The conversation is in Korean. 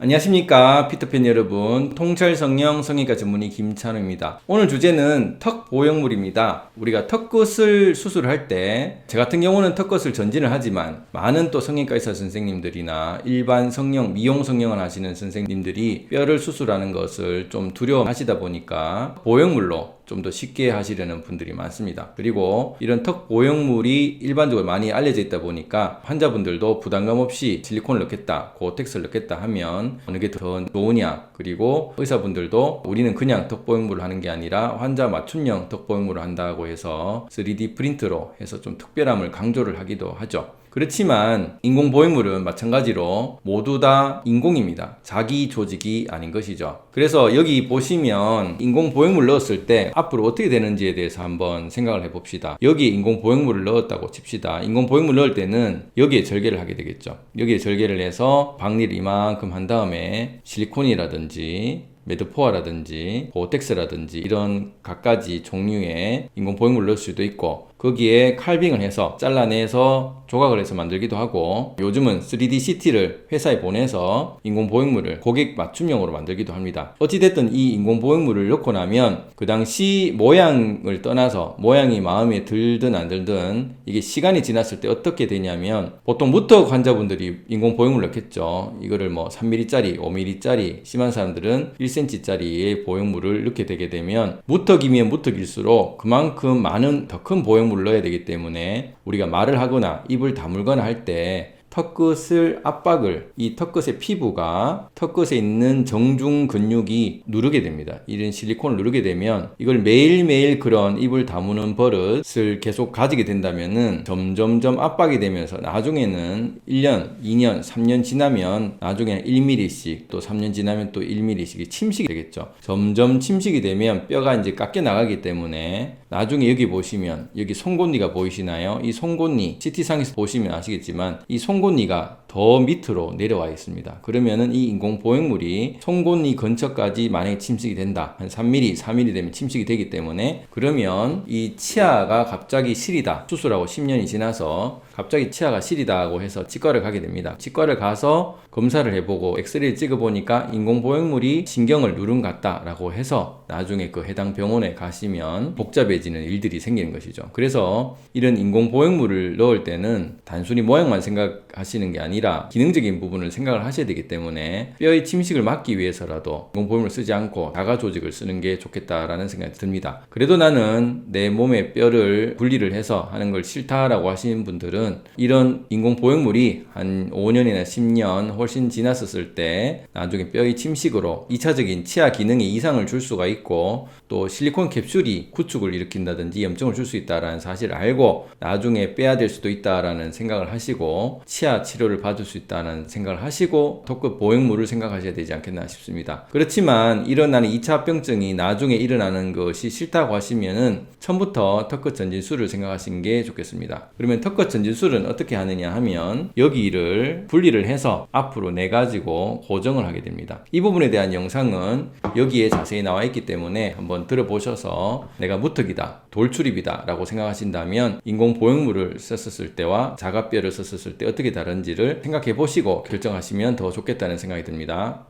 안녕하십니까 피터팬 여러분, 통찰성형 성형외과 전문의 김찬우입니다. 오늘 주제는 턱 보형물입니다. 우리가 턱끝을 수술할 때 제 같은 경우는 턱끝을 전진을 하지만 많은 또 성형외과 의사 선생님들이나 일반 성형, 미용 성형을 하시는 선생님들이 뼈를 수술하는 것을 좀 두려워하시다 보니까 보형물로 좀 더 쉽게 하시려는 분들이 많습니다. 그리고 이런 턱 보형물이 일반적으로 많이 알려져 있다 보니까 환자분들도 부담감 없이 실리콘을 넣겠다, 고텍스를 넣겠다 하면 어느 게 더 좋으냐, 그리고 의사분들도 우리는 그냥 턱 보형물을 하는 게 아니라 환자 맞춤형 턱 보형물을 한다고 해서 3D 프린트로 해서 좀 특별함을 강조를 하기도 하죠. 그렇지만 인공 보형물은 마찬가지로 모두 다 인공입니다. 자기 조직이 아닌 것이죠. 그래서 여기 보시면 인공 보형물 넣었을 때 앞으로 어떻게 되는지에 대해서 한번 생각을 해봅시다. 여기에 인공 보형물을 넣었다고 칩시다. 인공 보형물 넣을 때는 여기에 절개를 하게 되겠죠. 여기에 절개를 해서 박리를 이만큼 한 다음에 실리콘이라든지 매드포아라든지 고텍스라든지 이런 갖가지 종류의 인공 보형물을 넣을 수도 있고, 거기에 칼빙을 해서 잘라내서 조각을 해서 만들기도 하고, 요즘은 3D CT를 회사에 보내서 인공 보형물을 고객 맞춤형으로 만들기도 합니다. 어찌됐든 이 인공 보형물을 넣고 나면 그 당시 모양을 떠나서 모양이 마음에 들든 안 들든 이게 시간이 지났을 때 어떻게 되냐면, 보통 무턱 환자분들이 인공 보형물 넣겠죠. 이거를 뭐 3mm짜리, 5mm짜리, 심한 사람들은 1cm짜리의 보형물을 넣게 되게 되면 무턱이면 무턱일수록 그만큼 많은 더 큰 보형물을 넣어야 되기 때문에 우리가 말을 하거나 입을 다물거나 할 때 턱끝을 압박을, 이 턱끝의 피부가 턱끝에 있는 정중 근육이 누르게 됩니다. 이런 실리콘을 누르게 되면 이걸 매일매일 그런 입을 다무는 버릇을 계속 가지게 된다면은 점점점 압박이 되면서 나중에는 1년, 2년, 3년 지나면 나중에는 1mm씩, 또 3년 지나면 또 1mm씩이 침식이 되겠죠. 점점 침식이 되면 뼈가 이제 깎여 나가기 때문에 나중에 여기 보시면 여기 송곳니가 보이시나요? 이 송곳니, CT상에서 보시면 아시겠지만 이 송곳니가 더 밑으로 내려와 있습니다. 그러면은 이 인공 보형물이 송곳니 근처까지 만약에 침식이 된다, 한 3mm, 4mm 되면 침식이 되기 때문에, 그러면 이 치아가 갑자기 시리다, 수술하고 10년이 지나서 갑자기 치아가 시리다고 해서 치과를 가게 됩니다. 치과를 가서 검사를 해보고 엑스레이를 찍어보니까 인공 보형물이 신경을 누른 것 같다라고 해서 나중에 그 해당 병원에 가시면 복잡해지는 일들이 생기는 것이죠. 그래서 이런 인공 보형물을 넣을 때는 단순히 모양만 생각하시는 게 아니라 기능적인 부분을 생각을 하셔야 되기 때문에 뼈의 침식을 막기 위해서라도 인공 보형물을 쓰지 않고 자가 조직을 쓰는 게 좋겠다라는 생각이 듭니다. 그래도 나는 내 몸의 뼈를 분리를 해서 하는 걸 싫다라고 하시는 분들은 이런 인공 보형물이 한 5년이나 10년 훨씬 지났었을 때 나중에 뼈의 침식으로 2차적인 치아 기능에 이상을 줄 수가 있고, 또 실리콘 캡슐이 구축을 일으킨다든지 염증을 줄 수 있다는 사실을 알고 나중에 빼야 될 수도 있다라는 생각을 하시고 치아 치료를 받을 수 있다는 생각을 하시고 턱끝 보형물을 생각하셔야 되지 않겠나 싶습니다. 그렇지만 일어나는 2차 합병증이 나중에 일어나는 것이 싫다고 하시면은 처음부터 턱끝 전진술을 생각하시는 게 좋겠습니다. 그러면 턱끝 전진술은 어떻게 하느냐 하면 여기를 분리를 해서 앞으로 내가지고 고정을 하게 됩니다. 이 부분에 대한 영상은 여기에 자세히 나와 있기 때문에 한번 들어보셔서 내가 무턱이다, 돌출입이다 라고 생각하신다면 인공 보형물을 썼을 때와 자가뼈를 썼을 때 어떻게 다른지를 생각해 보시고 결정하시면 더 좋겠다는 생각이 듭니다.